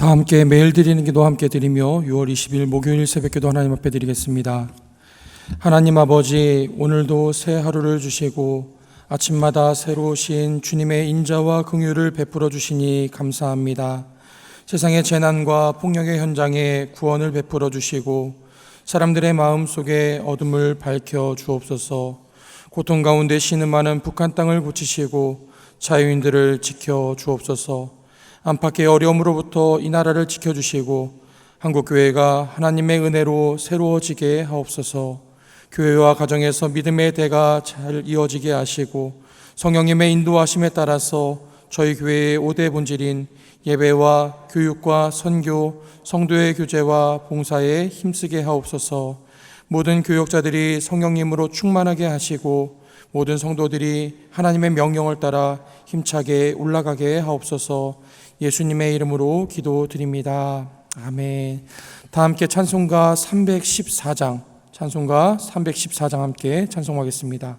다 함께 매일 드리는 기도 함께 드리며 6월 20일 목요일 새벽기도 하나님 앞에 드리겠습니다. 하나님 아버지, 오늘도 새 하루를 주시고 아침마다 새로우신 주님의 인자와 긍휼을 베풀어 주시니 감사합니다. 세상의 재난과 폭력의 현장에 구원을 베풀어 주시고 사람들의 마음속에 어둠을 밝혀 주옵소서. 고통 가운데 신음하는 북한 땅을 고치시고 자유인들을 지켜 주옵소서. 안팎의 어려움으로부터 이 나라를 지켜주시고 한국교회가 하나님의 은혜로 새로워지게 하옵소서. 교회와 가정에서 믿음의 대가 잘 이어지게 하시고 성령님의 인도하심에 따라서 저희 교회의 5대 본질인 예배와 교육과 선교, 성도의 교제와 봉사에 힘쓰게 하옵소서. 모든 교역자들이 성령님으로 충만하게 하시고 모든 성도들이 하나님의 명령을 따라 힘차게 올라가게 하옵소서. 예수님의 이름으로 기도드립니다. 아멘. 다 함께 찬송가 314장 함께 찬송하겠습니다.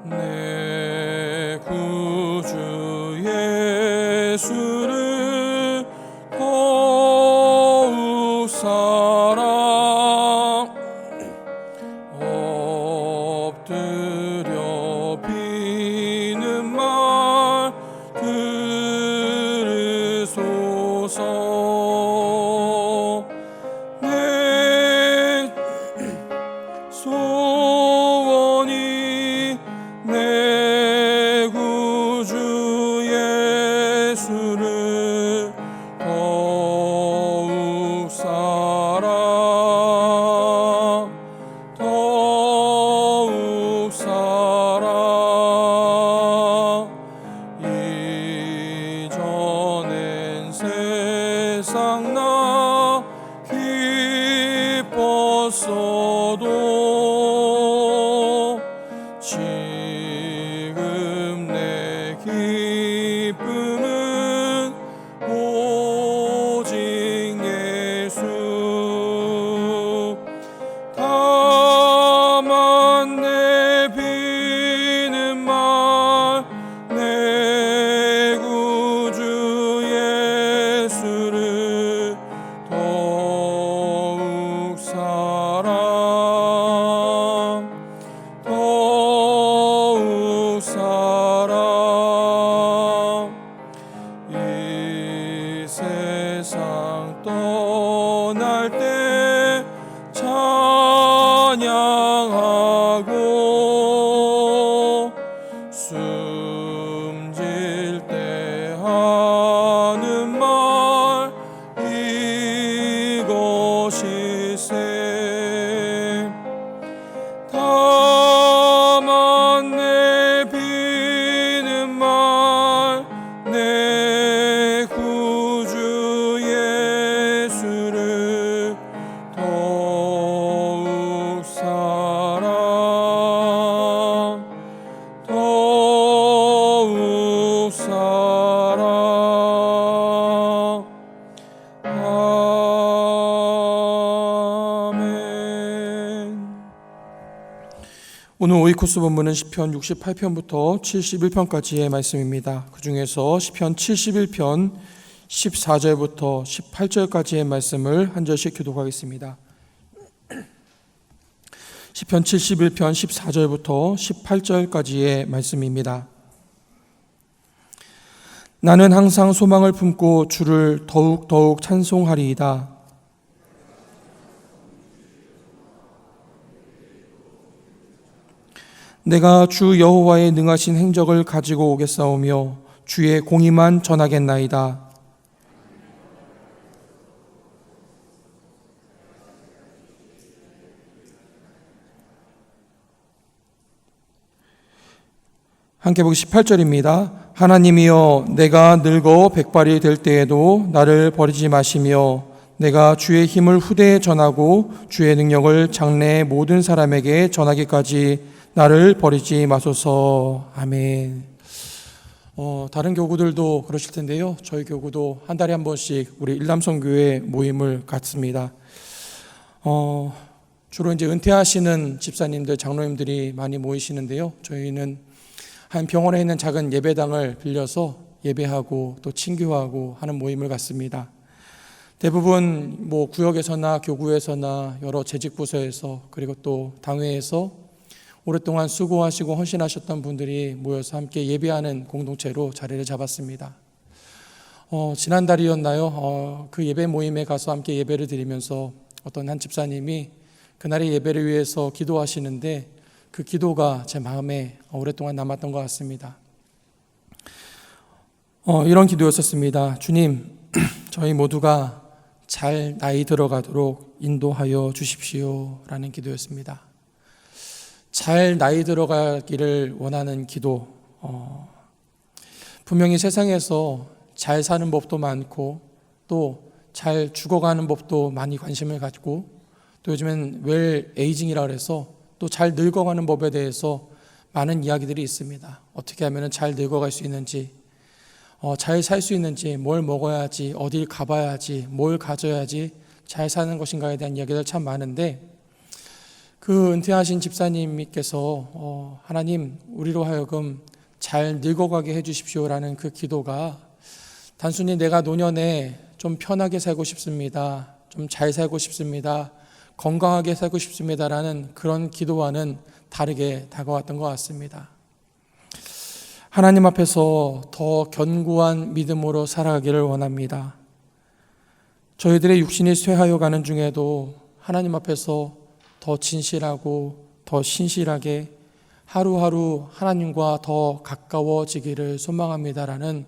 내 구주 예수를 더욱 사랑 엎드려 비는 말 들으소서. 내 소원이 내 구주 예수를 더욱 사랑 이전엔 세상 나 기뻤어도 지금 내 기쁨은 오직 예수. 다만 내 비는 말 내 구주 예수를 더욱 사랑 이 세상 떠날 때 찬양하고 숨질 때 하는 말 이것일세. 다만 내 비는 말 내 구주 예수를 더욱 사랑 아멘. 오늘 오이코스 본문은 시편 68편부터 71편까지의 말씀입니다. 그 중에서 시편 71편 14절부터 18절까지의 말씀을 한 절씩 교독하겠습니다. 시편 71편 14절부터 18절까지의 말씀입니다. 나는 항상 소망을 품고 주를 더욱 찬송하리이다. 내가 주 여호와의 능하신 행적을 가지고 오겠사오며 주의 공의만 전하겠나이다. 함께 보기 18절입니다. 하나님이여, 내가 늙어 백발이 될 때에도 나를 버리지 마시며 내가 주의 힘을 후대에 전하고 주의 능력을 장래의 모든 사람에게 전하기까지 나를 버리지 마소서. 아멘. 다른 교구들도 그러실 텐데요. 저희 교구도 한 달에 한 번씩 우리 일남성교회 모임을 갖습니다. 주로 이제 은퇴하시는 집사님들, 장로님들이 많이 모이시는데요. 저희는 한 병원에 있는 작은 예배당을 빌려서 예배하고 또 친교하고 하는 모임을 갖습니다. 대부분 구역에서나 교구에서나 여러 재직부서에서 그리고 또 당회에서 오랫동안 수고하시고 헌신하셨던 분들이 모여서 함께 예배하는 공동체로 자리를 잡았습니다. 지난달이었나요? 그 예배 모임에 가서 함께 예배를 드리면서 어떤 한 집사님이 그날의 예배를 위해서 기도하시는데 그 기도가 제 마음에 오랫동안 남았던 것 같습니다. 이런 기도였었습니다. 주님, 저희 모두가 잘 나이 들어가도록 인도하여 주십시오 라는 기도였습니다. 잘 나이 들어가기를 원하는 기도. 분명히 세상에서 잘 사는 법도 많고 또 잘 죽어가는 법도 많이 관심을 갖고 또 요즘엔 웰 에이징이라 그래서 또 잘 늙어가는 법에 대해서 많은 이야기들이 있습니다. 어떻게 하면 잘 늙어갈 수 있는지, 잘 살 수 있는지, 뭘 먹어야지, 어딜 가봐야지, 뭘 가져야지 잘 사는 것인가에 대한 이야기들 참 많은데 그 은퇴하신 집사님께서 하나님 우리로 하여금 잘 늙어가게 해주십시오라는 그 기도가 단순히 내가 노년에 좀 편하게 살고 싶습니다, 좀 잘 살고 싶습니다, 건강하게 살고 싶습니다라는 그런 기도와는 다르게 다가왔던 것 같습니다. 하나님 앞에서 더 견고한 믿음으로 살아가기를 원합니다. 저희들의 육신이 쇠하여 가는 중에도 하나님 앞에서 더 진실하고 더 신실하게 하루하루 하나님과 더 가까워지기를 소망합니다라는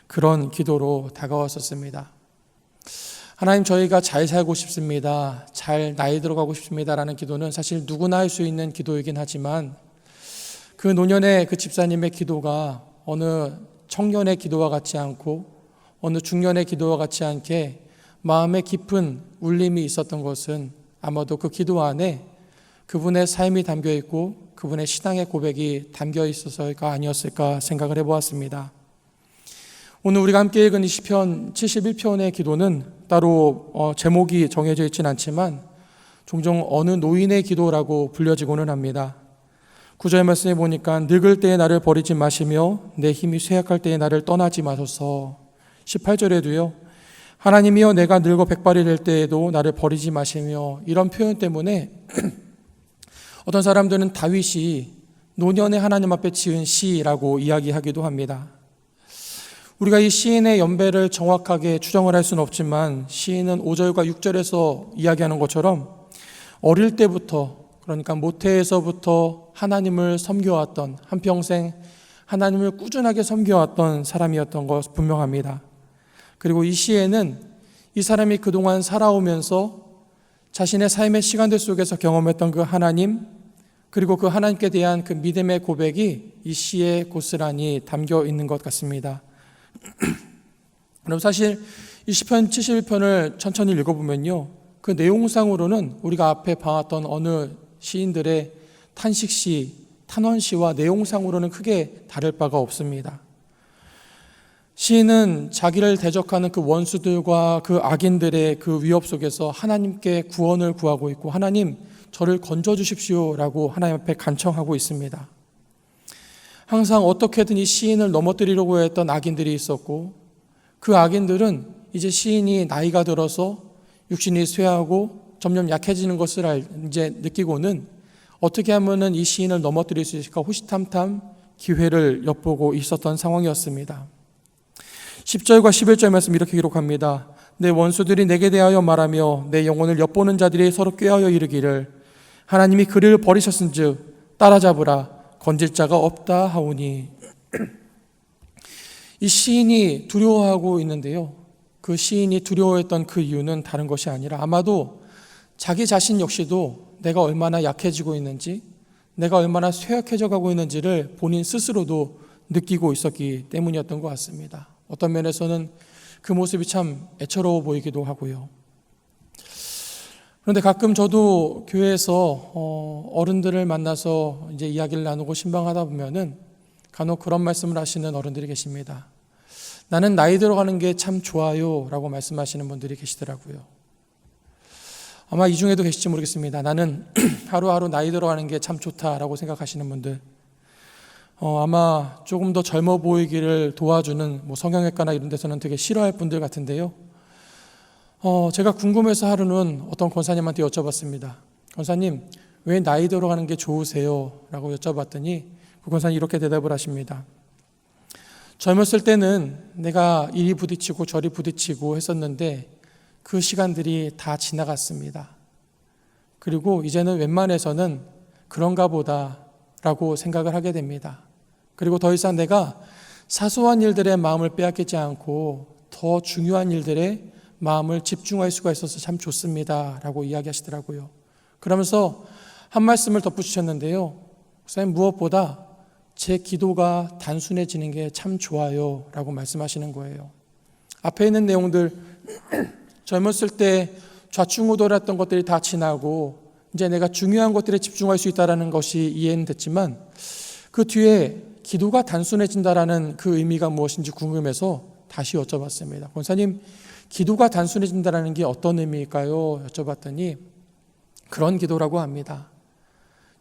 그런 기도로 다가왔었습니다. 하나님, 저희가 잘 살고 싶습니다, 잘 나이 들어가고 싶습니다라는 기도는 사실 누구나 할 수 있는 기도이긴 하지만 그 노년의 그 집사님의 기도가 어느 청년의 기도와 같지 않고 어느 중년의 기도와 같지 않게 마음에 깊은 울림이 있었던 것은 아마도 그 기도 안에 그분의 삶이 담겨 있고 그분의 신앙의 고백이 담겨 있어서가 아니었을까 생각을 해보았습니다. 오늘 우리가 함께 읽은 이 시편 71편의 기도는 따로 제목이 정해져 있진 않지만 종종 어느 노인의 기도라고 불려지고는 합니다. 9절 말씀에 보니까 늙을 때에 나를 버리지 마시며 내 힘이 쇠약할 때에 나를 떠나지 마소서. 18절에도요. 하나님이여 내가 늙어 백발이 될 때에도 나를 버리지 마시며, 이런 표현 때문에 어떤 사람들은 다윗이 노년에 하나님 앞에 지은 시라고 이야기하기도 합니다. 우리가 이 시인의 연배를 정확하게 추정을 할 수는 없지만 시인은 5절과 6절에서 이야기하는 것처럼 어릴 때부터, 그러니까 모태에서부터 하나님을 섬겨왔던, 한평생 하나님을 꾸준하게 섬겨왔던 사람이었던 것 분명합니다. 그리고 이 시에는 이 사람이 그동안 살아오면서 자신의 삶의 시간들 속에서 경험했던 그 하나님, 그리고 그 하나님께 대한 그 믿음의 고백이 이 시에 고스란히 담겨 있는 것 같습니다. 그럼 사실 이 시편 71편을 천천히 읽어보면요, 그 내용상으로는 우리가 앞에 봐왔던 어느 시인들의 탄식시, 탄원시와 내용상으로는 크게 다를 바가 없습니다. 시인은 자기를 대적하는 그 원수들과 그 악인들의 그 위협 속에서 하나님께 구원을 구하고 있고, 하나님 저를 건져주십시오 라고 하나님 앞에 간청하고 있습니다. 항상 어떻게든 이 시인을 넘어뜨리려고 했던 악인들이 있었고, 그 악인들은 이제 시인이 나이가 들어서 육신이 쇠하고 점점 약해지는 것을 이제 느끼고는 어떻게 하면은 이 시인을 넘어뜨릴 수 있을까 호시탐탐 기회를 엿보고 있었던 상황이었습니다. 10절과 11절 말씀 이렇게 기록합니다. 내 원수들이 내게 대하여 말하며 내 영혼을 엿보는 자들이 서로 꾀하여 이르기를 하나님이 그를 버리셨은즉 따라잡으라, 건질 자가 없다 하오니. 이 시인이 두려워하고 있는데요, 그 시인이 두려워했던 그 이유는 다른 것이 아니라 아마도 자기 자신 역시도 내가 얼마나 약해지고 있는지, 내가 얼마나 쇠약해져 가고 있는지를 본인 스스로도 느끼고 있었기 때문이었던 것 같습니다. 어떤 면에서는 그 모습이 참 애처로워 보이기도 하고요. 그런데 가끔 저도 교회에서 어른들을 만나서 이제 이야기를 나누고 신방하다 보면은 간혹 그런 말씀을 하시는 어른들이 계십니다. 나는 나이 들어가는 게 참 좋아요 라고 말씀하시는 분들이 계시더라고요. 아마 이 중에도 계실지 모르겠습니다. 나는 하루하루 나이 들어가는 게 참 좋다라고 생각하시는 분들, 아마 조금 더 젊어 보이기를 도와주는 성형외과나 이런 데서는 되게 싫어할 분들 같은데요. 제가 궁금해서 하루는 어떤 권사님한테 여쭤봤습니다. 권사님, 왜 나이 들어가는 게 좋으세요? 라고 여쭤봤더니 그 권사님이 이렇게 대답을 하십니다. 젊었을 때는 내가 이리 부딪히고 저리 부딪히고 했었는데 그 시간들이 다 지나갔습니다. 그리고 이제는 웬만해서는 그런가 보다 라고 생각을 하게 됩니다. 그리고 더 이상 내가 사소한 일들의 마음을 빼앗기지 않고 더 중요한 일들에 마음을 집중할 수가 있어서 참 좋습니다 라고 이야기하시더라고요. 그러면서 한 말씀을 덧붙이셨는데요. 목사님, 무엇보다 제 기도가 단순해지는 게 참 좋아요 라고 말씀하시는 거예요. 앞에 있는 내용들, 젊었을 때 좌충우돌했던 것들이 다 지나고 이제 내가 중요한 것들에 집중할 수 있다는 것이 이해는 됐지만 그 뒤에 기도가 단순해진다라는 그 의미가 무엇인지 궁금해서 다시 여쭤봤습니다. 권사님, 기도가 단순해진다는 게 어떤 의미일까요? 여쭤봤더니 그런 기도라고 합니다.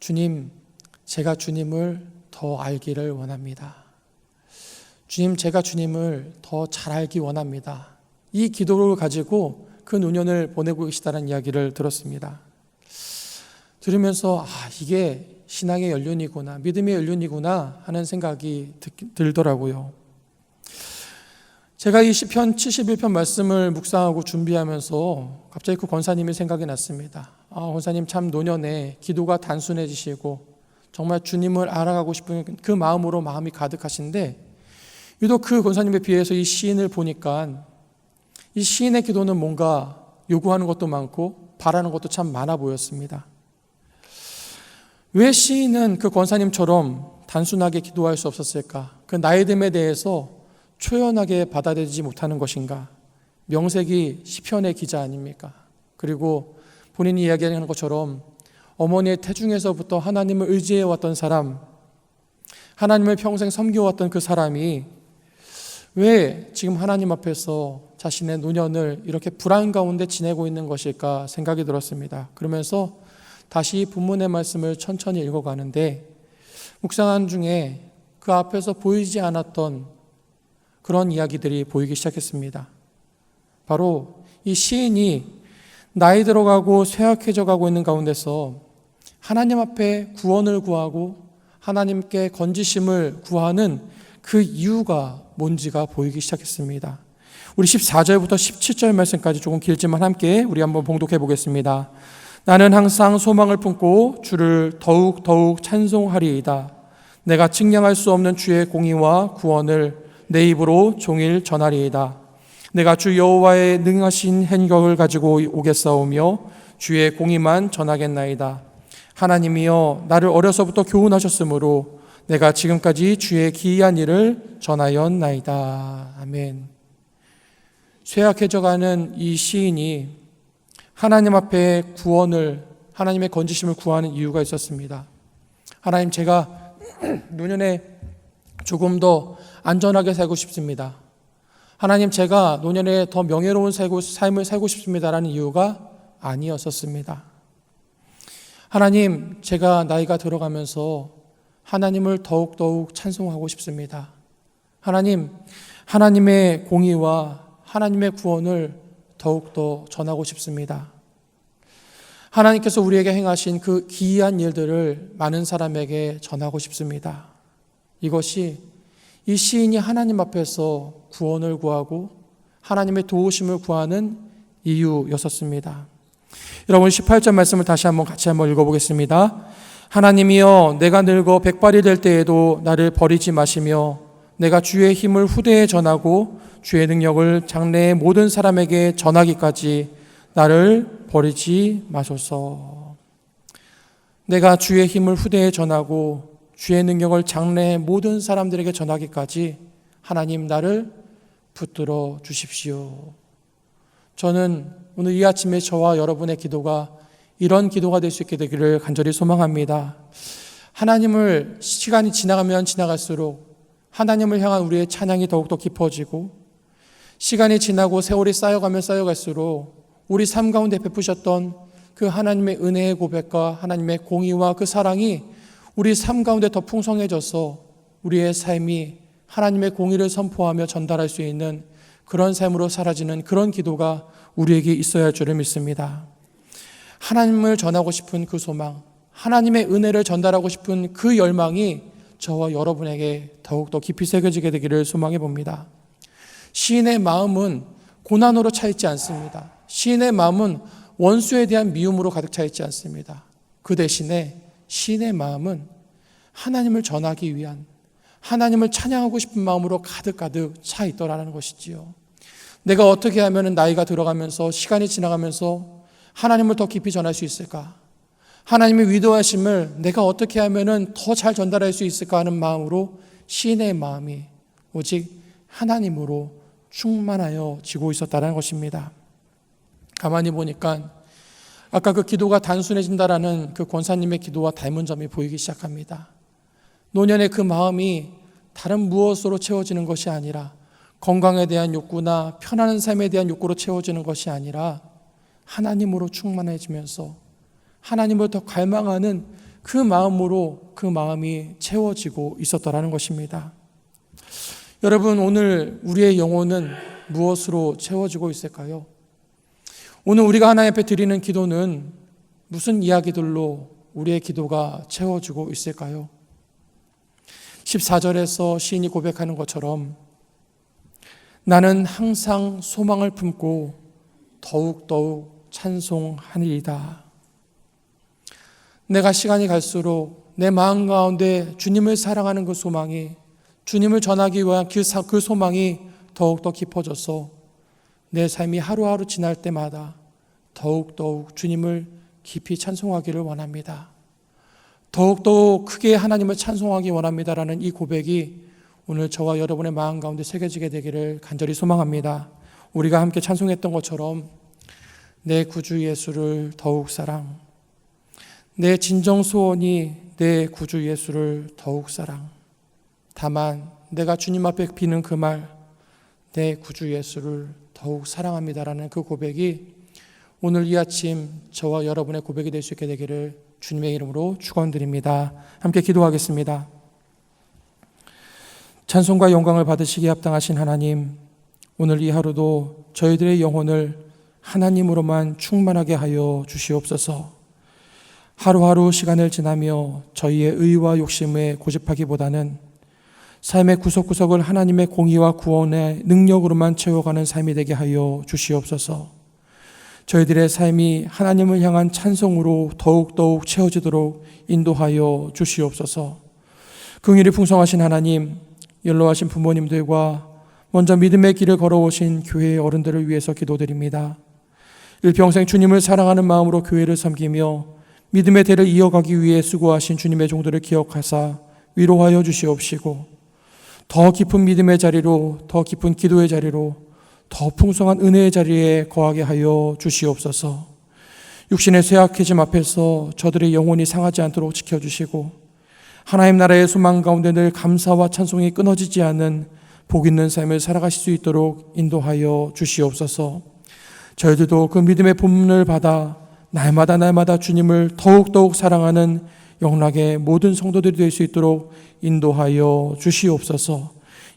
주님, 제가 주님을 더 알기를 원합니다. 주님, 제가 주님을 더 잘 알기 원합니다. 이 기도를 가지고 그 노년을 보내고 계시다는 이야기를 들었습니다. 들으면서 이게 신앙의 연륜이구나, 믿음의 연륜이구나 하는 생각이 들더라고요. 제가 이 시편 71편 말씀을 묵상하고 준비하면서 갑자기 그 권사님이 생각이 났습니다. 권사님 참 노년에 기도가 단순해지시고 정말 주님을 알아가고 싶은 그 마음으로 마음이 가득하신데 유독 그 권사님에 비해서 이 시인을 보니까 이 시인의 기도는 뭔가 요구하는 것도 많고 바라는 것도 참 많아 보였습니다. 왜 시인은 그 권사님처럼 단순하게 기도할 수 없었을까? 그 나이듦에 대해서 초연하게 받아들이지 못하는 것인가? 명색이 시편의 기자 아닙니까? 그리고 본인이 이야기하는 것처럼 어머니의 태중에서부터 하나님을 의지해왔던 사람, 하나님을 평생 섬겨왔던 그 사람이 왜 지금 하나님 앞에서 자신의 노년을 이렇게 불안 가운데 지내고 있는 것일까 생각이 들었습니다. 그러면서 다시 본문의 말씀을 천천히 읽어가는데 묵상한 중에 그 앞에서 보이지 않았던 그런 이야기들이 보이기 시작했습니다. 바로 이 시인이 나이 들어가고 쇠약해져 가고 있는 가운데서 하나님 앞에 구원을 구하고 하나님께 건지심을 구하는 그 이유가 뭔지가 보이기 시작했습니다. 우리 14절부터 17절 말씀까지 조금 길지만 함께 우리 한번 봉독해 보겠습니다. 나는 항상 소망을 품고 주를 더욱 찬송하리이다. 내가 측량할 수 없는 주의 공의와 구원을 내 입으로 종일 전하리이다. 내가 주 여호와의 능하신 행격을 가지고 오겠사오며 주의 공의만 전하겠나이다. 하나님이여, 나를 어려서부터 교훈하셨으므로 내가 지금까지 주의 기이한 일을 전하였나이다. 아멘. 쇠약해져가는 이 시인이 하나님 앞에 구원을, 하나님의 건지심을 구하는 이유가 있었습니다. 하나님, 제가 노년에 조금 더 안전하게 살고 싶습니다. 하나님, 제가 노년에 더 명예로운 삶을 살고 싶습니다라는 이유가 아니었었습니다. 하나님, 제가 나이가 들어가면서 하나님을 더욱 찬송하고 싶습니다. 하나님, 하나님의 공의와 하나님의 구원을 더욱더 전하고 싶습니다. 하나님께서 우리에게 행하신 그 기이한 일들을 많은 사람에게 전하고 싶습니다. 이것이 이 시인이 하나님 앞에서 구원을 구하고 하나님의 도우심을 구하는 이유였었습니다. 여러분 18절 말씀을 다시 같이 한번 읽어보겠습니다. 하나님이여, 내가 늙어 백발이 될 때에도 나를 버리지 마시며 내가 주의 힘을 후대에 전하고 주의 능력을 장래의 모든 사람에게 전하기까지 나를 버리지 마소서. 내가 주의 힘을 후대에 전하고 주의 능력을 장래의 모든 사람들에게 전하기까지 하나님, 나를 붙들어 주십시오. 저는 오늘 이 아침에 저와 여러분의 기도가 이런 기도가 될 수 있게 되기를 간절히 소망합니다. 하나님을 시간이 지나가면 지나갈수록 하나님을 향한 우리의 찬양이 더욱더 깊어지고, 시간이 지나고 세월이 쌓여가면 쌓여갈수록 우리 삶 가운데 베푸셨던 그 하나님의 은혜의 고백과 하나님의 공의와 그 사랑이 우리 삶 가운데 더 풍성해져서 우리의 삶이 하나님의 공의를 선포하며 전달할 수 있는 그런 삶으로 사라지는 그런 기도가 우리에게 있어야 할 줄을 믿습니다. 하나님을 전하고 싶은 그 소망, 하나님의 은혜를 전달하고 싶은 그 열망이 저와 여러분에게 더욱더 깊이 새겨지게 되기를 소망해 봅니다. 시인의 마음은 고난으로 차 있지 않습니다. 시인의 마음은 원수에 대한 미움으로 가득 차 있지 않습니다. 그 대신에 시인의 마음은 하나님을 전하기 위한, 하나님을 찬양하고 싶은 마음으로 가득가득 차 있더라는 것이지요. 내가 어떻게 하면 나이가 들어가면서 시간이 지나가면서 하나님을 더 깊이 전할 수 있을까? 하나님의 위대하심을 내가 어떻게 하면 더 잘 전달할 수 있을까 하는 마음으로 시인의 마음이 오직 하나님으로 충만하여지고 있었다는 것입니다. 가만히 보니까 아까 그 기도가 단순해진다라는 그 권사님의 기도와 닮은 점이 보이기 시작합니다. 노년의 그 마음이 다른 무엇으로 채워지는 것이 아니라, 건강에 대한 욕구나 편안한 삶에 대한 욕구로 채워지는 것이 아니라 하나님으로 충만해지면서 하나님을 더 갈망하는 그 마음으로 그 마음이 채워지고 있었더라는 것입니다. 여러분, 오늘 우리의 영혼은 무엇으로 채워지고 있을까요? 오늘 우리가 하나님 앞에 드리는 기도는 무슨 이야기들로 우리의 기도가 채워지고 있을까요? 14절에서 시인이 고백하는 것처럼 나는 항상 소망을 품고 더욱더욱 찬송하리이다. 내가 시간이 갈수록 내 마음 가운데 주님을 사랑하는 그 소망이, 주님을 전하기 위한 그 소망이 더욱더 깊어져서 내 삶이 하루하루 지날 때마다 더욱더욱 주님을 깊이 찬송하기를 원합니다. 더욱더욱 크게 하나님을 찬송하기 원합니다라는 이 고백이 오늘 저와 여러분의 마음 가운데 새겨지게 되기를 간절히 소망합니다. 우리가 함께 찬송했던 것처럼 내 구주 예수를 더욱 사랑, 내 진정 소원이 내 구주 예수를 더욱 사랑. 다만 내가 주님 앞에 비는 그 말, 내 구주 예수를 더욱 사랑합니다라는 그 고백이 오늘 이 아침 저와 여러분의 고백이 될 수 있게 되기를 주님의 이름으로 축원드립니다. 함께 기도하겠습니다. 찬송과 영광을 받으시기에 합당하신 하나님, 오늘 이 하루도 저희들의 영혼을 하나님으로만 충만하게 하여 주시옵소서. 하루하루 시간을 지나며 저희의 의와 욕심에 고집하기보다는 삶의 구석구석을 하나님의 공의와 구원의 능력으로만 채워가는 삶이 되게 하여 주시옵소서. 저희들의 삶이 하나님을 향한 찬송으로 더욱더욱 채워지도록 인도하여 주시옵소서. 긍휼이 풍성하신 하나님, 연로하신 부모님들과 먼저 믿음의 길을 걸어오신 교회의 어른들을 위해서 기도드립니다. 일평생 주님을 사랑하는 마음으로 교회를 섬기며 믿음의 대를 이어가기 위해 수고하신 주님의 종들을 기억하사 위로하여 주시옵시고, 더 깊은 믿음의 자리로, 더 깊은 기도의 자리로, 더 풍성한 은혜의 자리에 거하게 하여 주시옵소서. 육신의 쇠약해짐 앞에서 저들의 영혼이 상하지 않도록 지켜주시고, 하나님 나라의 소망 가운데 늘 감사와 찬송이 끊어지지 않는 복 있는 삶을 살아가실 수 있도록 인도하여 주시옵소서. 저희들도 그 믿음의 본문을 받아 날마다 주님을 더욱더욱 사랑하는 영락의 모든 성도들이 될 수 있도록 인도하여 주시옵소서.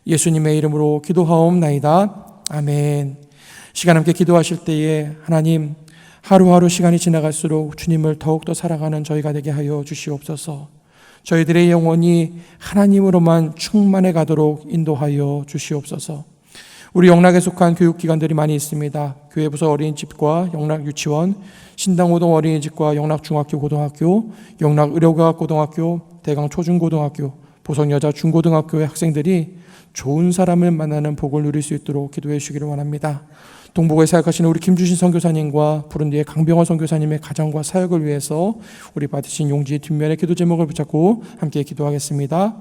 예수님의 이름으로 기도하옵나이다. 아멘. 시간 함께 기도하실 때에 하나님, 하루하루 시간이 지나갈수록 주님을 더욱더 사랑하는 저희가 되게 하여 주시옵소서. 저희들의 영혼이 하나님으로만 충만해 가도록 인도하여 주시옵소서. 우리 영락에 속한 교육기관들이 많이 있습니다. 교회부서 어린이집과 영락유치원, 신당호동 어린이집과 영락중학교 고등학교, 영락의료과학고등학교, 대강초중고등학교, 보성여자 중고등학교의 학생들이 좋은 사람을 만나는 복을 누릴 수 있도록 기도해 주시기를 원합니다. 동북에 사역하시는 우리 김주신 선교사님과 부른디의 강병원 선교사님의 가정과 사역을 위해서 우리 받으신 용지의 뒷면에 기도 제목을 붙잡고 함께 기도하겠습니다.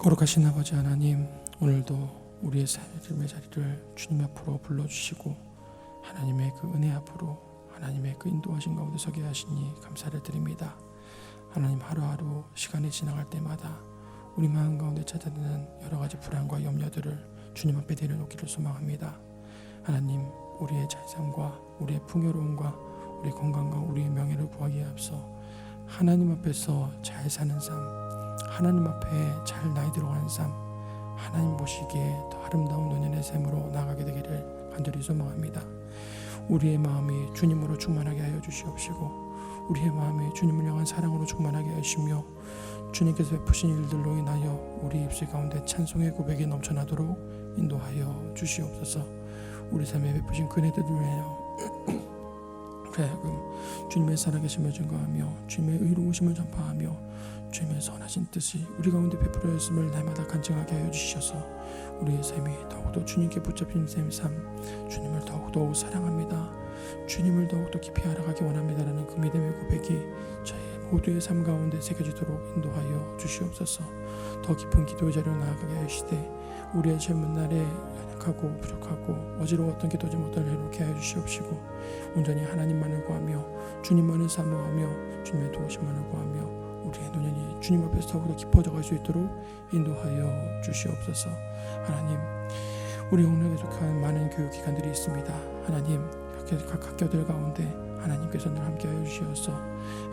거룩하신 아버지 하나님, 오늘도 우리의 삶의 자리를 주님 앞으로 불러주시고 하나님의 그 은혜 앞으로 하나님의 그 인도하신 가운데 서게 하시니 감사를 드립니다. 하나님, 하루하루 시간이 지나갈 때마다 우리 마음 가운데 찾아드는 여러 가지 불안과 염려들을 주님 앞에 내려놓기를 소망합니다. 하나님, 우리의 잘 삶과 우리의 풍요로움과 우리의 건강과 우리의 명예를 구하기에 앞서 하나님 앞에서 잘 사는 삶, 하나님 앞에 잘 나이 들어가는 삶, 하나님 보시기에 더 아름다운 노년의 삶으로 나아가게 되기를 간절히 소망합니다. 우리의 마음이 주님으로 충만하게 하여 주시옵시고 우리의 마음이 주님을 향한 사랑으로 충만하게 하시며 주님께서 베푸신 일들로 인하여 우리 입술 가운데 찬송의 고백이 넘쳐나도록 인도하여 주시옵소서. 우리 삶에 베푸신 그네들을 위하여 우리 하여금 주님의 살아계심을 증거하며 주님의 의로우심을 전파하며 주님의 선하신 뜻이 우리 가운데 베풀어졌음을 날마다 간증하게 하여 주셔서 우리의 삶이 더욱더 주님께 붙잡힌 삶, 주님을 더욱더 사랑합니다, 주님을 더욱더 깊이 알아가기 원합니다라는 그 믿음의 고백이 저희 모두의 삶 가운데 새겨지도록 인도하여 주시옵소서. 더 깊은 기도의 자리로 나아가게 하시되 우리의 젊은 날에 연약하고 부족하고 어지러웠던 기도지 못할 해롭게 하여 주시옵시고 온전히 하나님만을 구하며 주님만을 사모하며 주님의 도우심만을 구하며 우리의 노년이 주님 앞에서 더욱더 깊어져 갈 수 있도록 인도하여 주시옵소서. 하나님, 우리 영락에 속한 많은 교육기관들이 있습니다. 하나님, 각 학교들 가운데 하나님께서 늘 함께하여 주시어서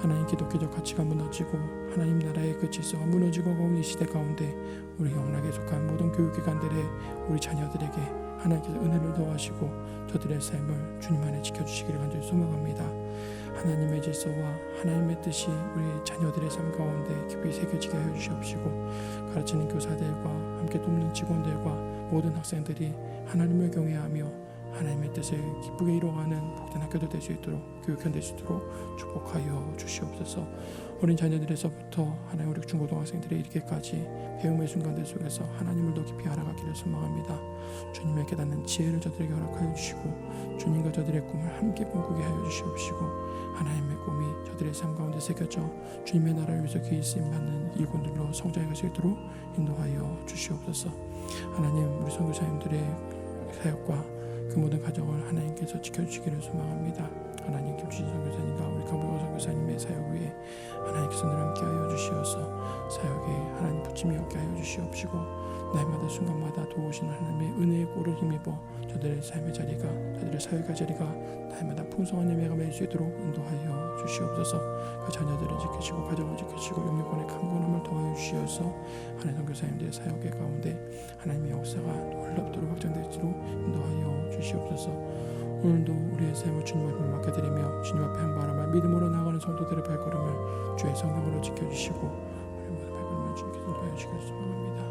하나님 기독교적 가치가 무너지고 하나님 나라의 그 질서가 무너지고 가는 이 시대 가운데 우리 영락에 속한 모든 교육기관들의 우리 자녀들에게 하나님께서 은혜를 더하시고 저들의 삶을 주님 안에 지켜주시기를 간절히 소망합니다. 하나님의 질서와 하나님의 뜻이 우리 자녀들의 삶 가운데 깊이 새겨지게 하여 주시옵시고 가르치는 교사들과 함께 돕는 직원들과 모든 학생들이 하나님을 경외하며 하나님의 뜻을 기쁘게 이루어가는 복된 학교도 될 수 있도록 교육현 될 수 있도록 축복하여 주시옵소서. 어린 자녀들에서부터 하나님 우리 중고등학생들에 이르기까지 배움의 순간들 속에서 하나님을 더 깊이 알아가기를 소망합니다. 주님의 깨닫는 지혜를 저들에게 허락하여 주시고 주님과 저들의 꿈을 함께 꿈꾸게 하여 주시옵시고 하나님의 꿈이 저들의 삶 가운데 새겨져 주님의 나라를 위해서 귀히 쓰임받는 일꾼들로 성장해 갈 수 있도록 인도하여 주시옵소서. 하나님, 우리 선교사님들의 사역과 그 모든 가정을 하나님께서 지켜주시기를 소망합니다. 하나님, 김주진 선교사님과 우리 강백호 선교사님의 사역 위에 하나님께서 늘 함께하여 주시어서 사역에 하나님 붙임이 없게 하여 주시옵시고 날마다 순간마다 도우시는 하나님의 은혜의 꼴을 힘입어 저들의 삶의 자리가 저들의 사역의 자리가 날마다 풍성한 예배가 맺을 수 있도록 인도하여 주시옵소서. 그 자녀들을 지키시고 가정을 지키시고 영육권의 강건함을 더하여 주시어서 하나님 선교사님들의 사역의 가운데 하나님의 역사가 놀랍도록 확장될수록 인도하여 주시옵소서. 오늘도 우리의 삶을 주님 앞에 맡겨드리며 주님 앞에 한 발음을 믿음으로 나아가는 성도들의 발걸음을 주의 성령으로 지켜주시고 우리 모든 발걸음을 주님께서 인도하여 주시길 소망합니다.